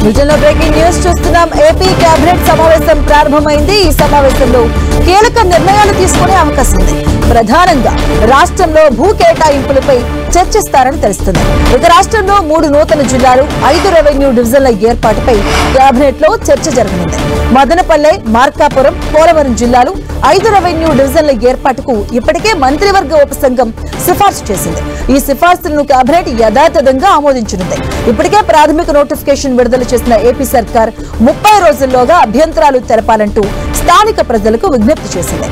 బ్రిటన్లో breaking news చూస్తున్నాం. AP cabinet సమావేశం ప్రారంభమైంది. ఈ సమావేశంలో కీలక నిర్ణయాలు తీసుకునే అవకాశం ఉంది. ప్రధానంగా రాష్ట్రంలో భూ కేటాయింపులపై చర్చిస్తారని తెలుస్తుంది. ఇక రాష్ట్రంలో 3 నూతన జిల్లాలు 5 రెవెన్యూ డివిజన్ల ఏర్పాటుపై కేబినెట్ లో చర్చ జరగనుంది. మదనపల్లె, మార్కాపురం, పోలవరం జిల్లాలు 5 రెవెన్యూ డివిజన్ల ఏర్పాటుకు ఇప్పటికే మంత్రివర్గ ఉపసంఘం సిఫార్సు చేసింది. ఈ సిఫార్సులను కేబినెట్ యథాతథంగా ఆమోదించనుంది. ఇప్పటికే ప్రాథమిక నోటిఫికేషన్ విడుదల చేసిన ఏపీ సర్కార్ 30 రోజుల్లోగా అభ్యంతరాలు తెలపాలంటూ స్థానిక ప్రజలకు విజ్ఞప్తి చేసింది.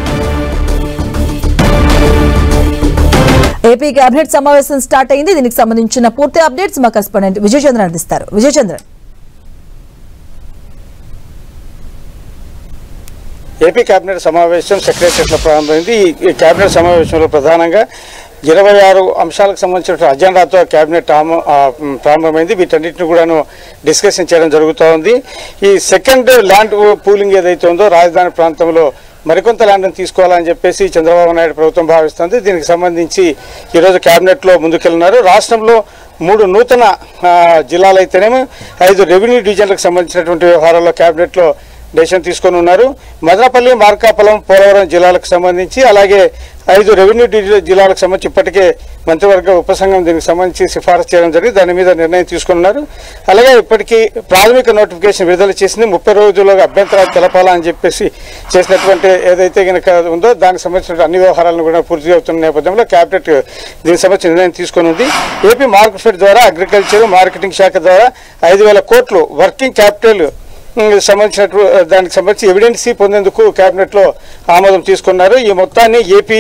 ఏపీ కేబినెట్ సమావేశం స్టార్ట్ అయింది. దీనికి సంబంధించిన పూర్తి అప్డేట్స్ మా కరెస్పాండెంట్ విజయ్ చంద్ర అందిస్తారు. విజయ్ చంద్ర. ఏపీ కేబినెట్ సమావేశం సెక్రటరియట్లో ప్రారంభమైంది. ఈ కేబినెట్ సమావేశంలో ప్రధానంగా 26 అంశాలకు సంబంధించిన అజెండాతో కేబినెట్ ప్రారంభమైంది. వీటన్నిటిని కూడాను డిస్కషన్ చేయడం జరుగుతూ ఉంది. ఈ సెకండ్ ల్యాండ్ పూలింగ్ ఏదైతే ఉందో రాజధాని ప్రాంతంలో మరికొంత ల్యాండ్ను తీసుకోవాలని చెప్పేసి చంద్రబాబు నాయుడు ప్రభుత్వం భావిస్తుంది. దీనికి సంబంధించి ఈరోజు కేబినెట్లో ముందుకెళ్తున్నారు. రాష్ట్రంలో 3 నూతన జిల్లాలైతేనేమో 5 రెవెన్యూ డివిజన్లకు సంబంధించినటువంటి వ్యవహారాల్లో కేబినెట్లో డెసిషన్ తీసుకొని ఉన్నారు. మదనపల్లి, మార్కాపురం, పోలవరం జిల్లాలకు సంబంధించి అలాగే 5 రెవెన్యూ జిల్లాలకు సంబంధించి ఇప్పటికే మంత్రివర్గ ఉపసంఘం దీనికి సంబంధించి సిఫారసు చేయడం జరిగింది. దాని మీద నిర్ణయం తీసుకున్నారు. అలాగే ఇప్పటికీ ప్రాథమిక నోటిఫికేషన్ విడుదల చేసింది. 30 రోజుల్లోగా అభ్యంతరాలు తెలపాలని చెప్పేసి చేసినటువంటి ఏదైతే కనుక ఉందో దానికి సంబంధించిన అన్ని వ్యవహారాలను కూడా పూర్తి అవుతున్న నేపథ్యంలో కేబినెట్ దీనికి సంబంధించిన నిర్ణయం తీసుకుని ఉంది. ఏపీ మార్కెట్ ద్వారా అగ్రికల్చర్ మార్కెటింగ్ శాఖ ద్వారా 5,000 కోట్లు వర్కింగ్ క్యాపిటల్ దానికి సంబంధించి ఎవిడెన్సీ పొందేందుకు కేబినెట్లో ఆమోదం తీసుకున్నారు. ఈ మొత్తాన్ని ఏపీ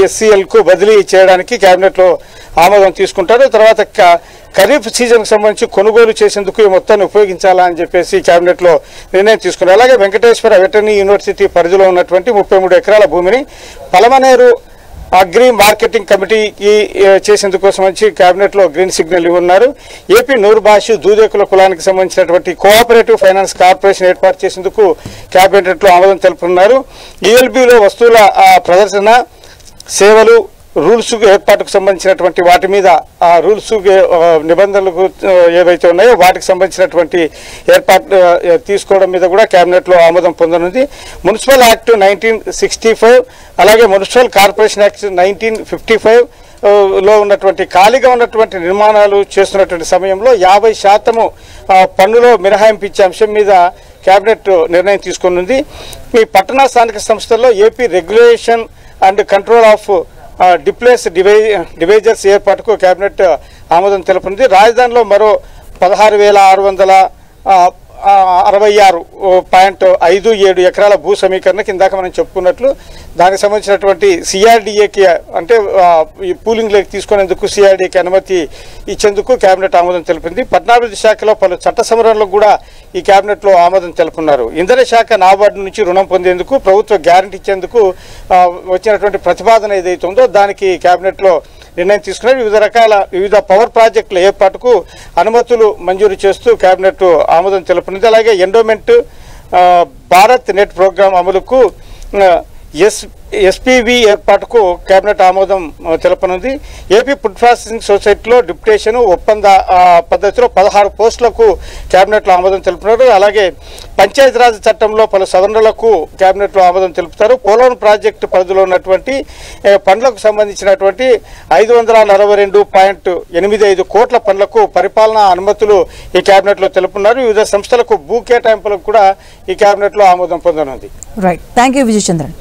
ఎస్సీఎల్కు బదిలీ చేయడానికి కేబినెట్లో ఆమోదం తీసుకుంటారు. తర్వాత ఖరీఫ్ సీజన్కి సంబంధించి కొనుగోలు చేసేందుకు ఈ మొత్తాన్ని ఉపయోగించాలా అని చెప్పేసి కేబినెట్లో నిర్ణయం తీసుకున్నారు. అలాగే వెంకటేశ్వర వెటర్నరీ యూనివర్సిటీ పరిధిలో ఉన్నటువంటి 33 ఎకరాల భూమిని పలమనేరు అగ్రి మార్కెటింగ్ కమిటీకి చేసేందుకు సంబంధించి కేబినెట్లో గ్రీన్ సిగ్నల్ ఇవ్వన్నారు. ఏపీ నూర్బాషు దూదేకుల కులానికి సంబంధించినటువంటి కోఆపరేటివ్ ఫైనాన్స్ కార్పొరేషన్ ఏర్పాటు చేసేందుకు కేబినెట్లో ఆమోదం తెలుపుతున్నారు. ఈఎల్బీలో వస్తువుల ప్రదర్శన, సేవలు, రూల్స్ ఏర్పాటుకు సంబంధించినటువంటి వాటి మీద ఆ రూల్స్ నిబంధనలకు ఏవైతే ఉన్నాయో వాటికి సంబంధించినటువంటి ఏర్పాటు తీసుకోవడం మీద కూడా కేబినెట్లో ఆమోదం పొందనుంది. మున్సిపల్ యాక్ట్ 1965 అలాగే మున్సిపల్ కార్పొరేషన్ యాక్ట్ 1955 లో ఉన్నటువంటి ఖాళీగా ఉన్నటువంటి నిర్మాణాలు చేస్తున్నటువంటి సమయంలో 50% పన్నులో మినహాయింపు ఇచ్చే అంశం మీద కేబినెట్ నిర్ణయం తీసుకునుంది. ఈ పట్టణ స్థానిక సంస్థల్లో AP regulation and control of display devices ఏర్పాటుకు కేబినెట్ ఆమోదం తెలుపుతుంది. రాజధానిలో మరో 16,666.57 ఎకరాల భూ సమీకరణ కిందాక మనం చెప్పుకున్నట్లు దానికి సంబంధించినటువంటి సిఆర్డీఏకి అంటే ఈ పూలింగ్లోకి తీసుకునేందుకు సిఆర్డీఏకి అనుమతి ఇచ్చేందుకు కేబినెట్ ఆమోదం తెలిపింది. పట్టణాభివృద్ధి శాఖలో పలు చట్ట సవరణలకు కూడా ఈ కేబినెట్లో ఆమోదం తెలుపున్నారు. ఇంధన శాఖ నాబార్డు నుంచి రుణం పొందేందుకు ప్రభుత్వ గ్యారంటీ ఇచ్చేందుకు వచ్చినటువంటి ప్రతిపాదన ఏదైతే ఉందో దానికి కేబినెట్లో నిర్ణయం తీసుకున్నారు. వివిధ పవర్ ప్రాజెక్టుల ఏర్పాటుకు అనుమతులు మంజూరు చేస్తూ కేబినెట్ ఆమోదం తెలుపుతుంది. అలాగే ఎండోమెంట్ భారత్ నెట్ ప్రోగ్రాం అమలుకు ఎస్పీవి ఏర్పాటుకు కేబినెట్ ఆమోదం తెలుపనుంది. ఏపీ ఫుడ్ ప్రాసెసింగ్ సొసైటీలో డిప్యుటేషన్ ఒప్పంద పద్ధతిలో 16 పోస్టులకు కేబినెట్లో ఆమోదం తెలుపుతున్నారు. అలాగే పంచాయతీరాజ్ చట్టంలో పలు సవరణలకు కేబినెట్లో ఆమోదం తెలుపుతారు. పోలవరం ప్రాజెక్టు పరిధిలో ఉన్నటువంటి పనులకు సంబంధించినటువంటి 542.85 కోట్ల పనులకు పరిపాలనా అనుమతులు ఈ కేబినెట్లో తెలుపుతున్నారు. వివిధ సంస్థలకు భూ కేటాయింపులకు కూడా ఈ కేబినెట్లో ఆమోదం పొందనుంది. Right, thank you Vijay Chandran.